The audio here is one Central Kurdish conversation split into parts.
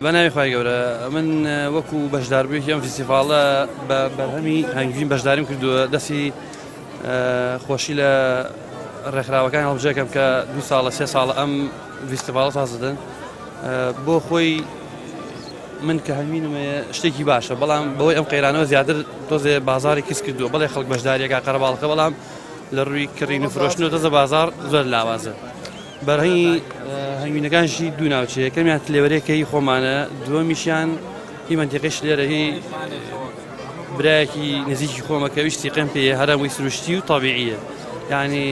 بەناوی خی گەورە من وەکو بەشداربووی ئەم فیستیڤاڵە بە بەرهەمی هەنگوین بەشداریم کردووە دەستی خۆشی لە ڕێکخراوەکان هەڵبژێکم کە 2 ساڵە 3 ساڵە ئەم فیستیڤاڵە تازەدەن بۆ خۆی من کە هەمینمەیە شتێکی باشە بەڵام بەوەی ئەم قەیرانەوە زیاتر تۆزێ بازاری کەس کردووە بەڵێ خەڵک بەشداریەکە قەرەباڵەکە بەڵام لە ڕووی کڕین و فرۆشتنەوە تەزە بازار زۆر لاوازە بەرهەمی هەنگوینەکانشی دوو ناوچەیە یەکەمیان لێوەرەیەکەی خۆمانە دووەمیشیان هی منتیقەش لێرە هی برایەکی نزیکی خۆمە کە ویستی قێم پێیە هەرمووی سروشتی و تابیعیە یعنی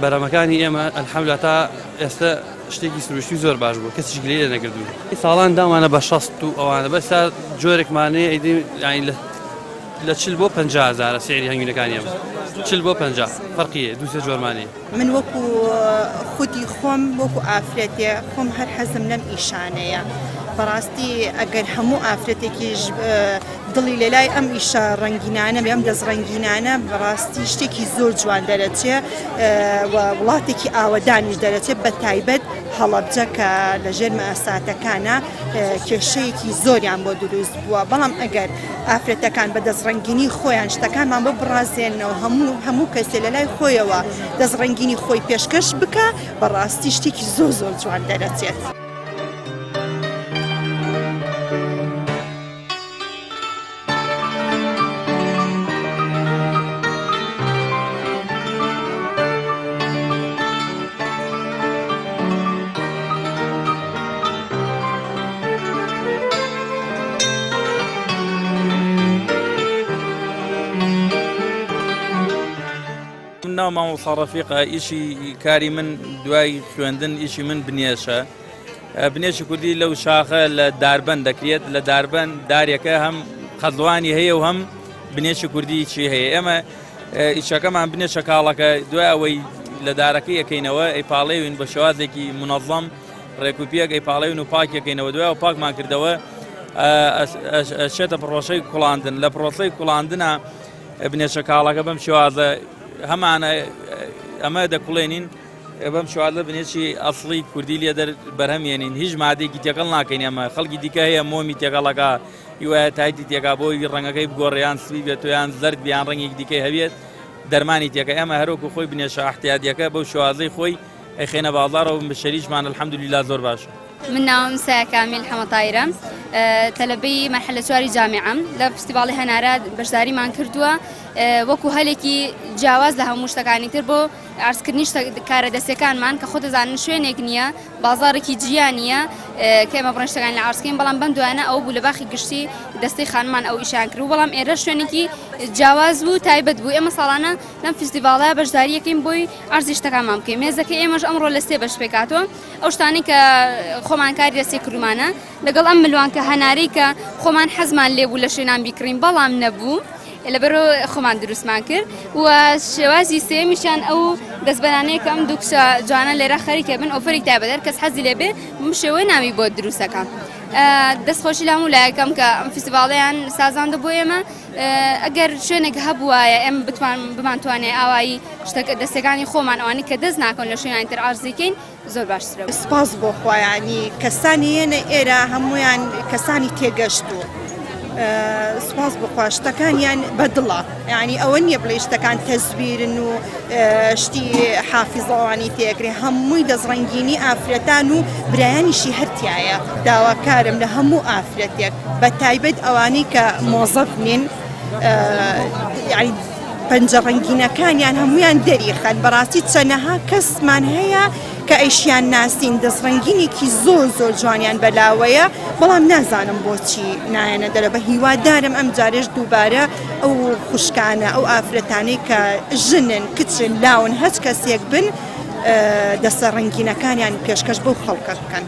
بەرەمەکانی ئێمە ئەلحەمدوللا تا ئێستا شتێکی سروشتی زۆر باش بوو کەسیش لێ نەکردووی ساڵان دامانە بە 60 و ئەوانە بەستا جۆرێکمانەیە ئەیدی لە 40 بۆ 50,000 سعری هەنگوینەکانی ئەمە 40 بۆ 50 فەرقیە دووسێ جۆرمانەیە من وەکو خودی خۆم وەکو ئافرەتێ خۆم هەر حەزم لەم ئیشانەیە بەڕاستی ئەگەر هەموو ئافرەتێکیش دڵی لەلای ئەم ئیشە ڕەنگینانە بێ ئەم دەست ڕەنگینانە بەڕاستی شتێکی زۆر جوان دەرەچێ وڵاتێکی ئاوەدانیش دەرەچێت بە تایبەت هەڵەبجە کە لە ژێر مەئەساتەکانە کێشەیەکی زۆریان بۆ دروست بووە بەڵام ئەگەر ئافرەتەکان بە دەستڕەنگینی خۆیان شتەکانمان بۆ بڕازێنەوە هەموو کەسێ لە لای خۆیەوە دەستڕەنگینی خۆی پێشکەش بکە بەڕاستی شتێکی زۆر جوان دەرەچێت. ناو مامۆستا ڕەفیقە ئیشی کاری من دوای خوێندن ئیشی من بنێشە بنێشی کوردی لەو شاخە لە داربەن دەکرێت لە داربەن دارێکە هەم خەزڵوانی هەیە و هەم بنێشی کوردی چی هەیە ئێمە ئیشەکەمان بنێشە کاڵەکە دوای ئەوەی لە دارەکەی یەکەینەوە ئەیپاڵێوین بە شێوازێکی منەظەم ڕێکوپیەک ئەیپاڵێون و پاکەکەینەوە دوای و پاکمان کردەوە ئەچێتە پرۆسەی کوڵاندن لە پرۆسەی کوڵاندنە بنێشە کاڵەکە بەم شێوازە هەمانە ئەمە دەکوڵێنین بەم شوازە بنێشی ئەسڵی کوردی لێ بەرهەمێنین هیچ مادێکی تێکەڵ ناکەین ئەمە خەڵکی دیکە هەیە مۆمی تێکەڵەکە هیوایە تایتی تێکا بۆی ڕەنگەکەی بگۆڕیان سوی بێت یان زەرد بیان ڕەنگێکی دیکەی هەبێت دەرمانی تێکە ئەمە هەروکو خۆی بنێشە احتیاطیەکە بەو شوازەی خۆی ئەخێنە بازاڕەوە بە شەریشمان الحەمدولیلا زۆر باشە. من ناوم سایا کامیل حەمەتایرە تەلەبەی مەرحلە 4 جامیعەم لە فستیڤاڵی هەنارە بەشداریمان کردووە وەکو هەلێکی جیاواز لە هەموو شتەکانی تر بۆ ئارزکردنی کارە دەستەکانمان کە خۆ دەزانن شوێنێک نییە بازارێکی جیان نییە کە ئێمە بڕۆین شتەکان لە ئارزکەین بەڵام بەم دوایانە ئەو بوو لە باخی گشتی دەستەی خانمان ئەو ئیشان کرد و بەڵام ئێرە شوێنێکی جیاواز بوو تایبەت بوو ئێمە ساڵانە لەم فستیڤاڵە بەشداری یەکەین بۆی ئارزی شتەکانمان بکەین مێزەکە ئێمەش ئەمڕۆ لە 3 بەش پێکاتەوە ئەو شتانی کە خۆمان کاری دەستی کردمانە لەگەڵ ئەم ملوانکە هەنارەی کە خۆمان حەزمان لێبوو لە شوێنان بیکڕین بەڵام نەبوو لەبەرەوە خۆمان دروستمان کرد و شێوازی سێمیشان ئەو دەستبەرانەیە کە ئەم دوو کچە جوانە لێرە خەریکە بن ئۆفەرێک تایبەتەر کەس حەزی لێبێ بم شێوەیە ناوی بۆ دروستەکە دەستخۆشی لە هەموو لایەکەم کە ئەم فستیڤاڵیان سازاندە بۆ ئێمە ئەگەر شوێنێک هەبوایە ئێمە بمانتوانێت ئاوایی دەستەکانی خۆمان ئەوانی کە دەست ناکەن لە شوێنانی تر ئارزیکەین زۆر باشترە. سپاس بۆ خۆیانی کەسانی هێنە ئێرە هەمویان کەسانی تێگەشت و سپاس بخوا شتەکانیان بەدڵە یعنی ئەوە نییە بڵێ شتەکان تەزویرن و شتی حافیزەوانی تێکرێ هەمووی دەستڕەنگینی ئافرەتان و برایانیشی هەرتایە داواکارم لە هەموو ئافرەتێک بە تایبەت ئەوانەی کە مۆزەف نین پەنجە ڕەنگینەکانیان هەمویان دەریخەن بەڕاستی چەنەها کەسمان هەیە کە ئەیشیان ناسین دەستڕەنگینێکی زۆر جوانیان بەلاوەیە بەڵام نازانم بۆچی نایەنە دەرە بە هیوادارم ئەم جارێش دووبارە ئەو خوشکانە ئەو ئافرەتانەی کە ژنن کچن لاون هەچ کەسێک بن دەستە ڕەنگینەکانیان پێشکەش بەو خەڵکە بکەن.